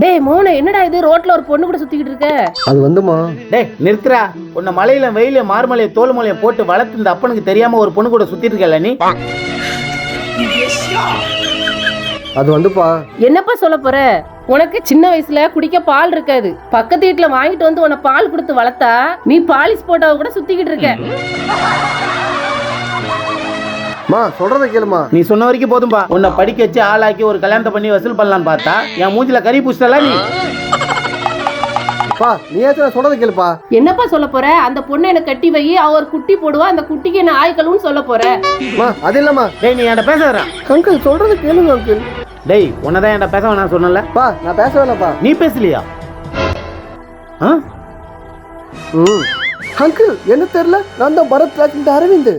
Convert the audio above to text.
டேய் மோனே, என்னடா இது ரோட்ல ஒரு பொண்ணு கூட சுத்திக்கிட்டு இருக்க? அது வந்துமா. டேய் நிறுத்துறா. உன்னை மலையில வெயில மார்மலையை தோல் மலையை போட்டு வளர்த்து இந்த அப்பனுக்கு தெரியாம ஒரு பொண்ணு கூட சுத்திட்டு இருக்கல நீ? அது வந்துப்பா. என்னப்பா சொல்ல போற? உனக்கு சின்ன வயசுல குடிக்க பால் இருக்காது. பக்கத்து வீட்டுல வாங்கிட்டு வந்து உன்னை பால் கொடுத்து வளர்த்தா நீ பாலிஸ் போட்டவ கூட சுத்திக்கிட்டு இருக்க. மா சொல்றத கேளுமா. நீ சொன்ன வரைக்கும் போதும்பா. உன்னை படிக்க வச்சு ஆளாக்கி ஒரு கல்யாணத்தை பண்ணி வசூல் பண்ணலான்னு பார்த்தா என் மூஞ்சில கறி பூசிட்டல நீ. பா நீ ஏன் சொல்றத கேளுப்பா. என்னப்பா சொல்ல போற? அந்த பொண்ணை எனக்கு கட்டி வை, அவ ஒரு குட்டி போடுவா, அந்த குட்டிக்கு என்ன ஆய்க்கலும்னு சொல்ல போற? மா அது இல்லம்மா. டேய் நீ என்கிட்ட பேச வர. அங்கிள் சொல்றத கேளுங்க அங்கிள். டேய் உன்னதான் என்கிட்ட பேச வேணாம் சொன்னல. பா நான் பேசவே இல்லப்பா. நீ பேசலையா? அங்கிள் என்ன தெரியல, நான் தான் பரத் ராஜ் அரவிந்த்.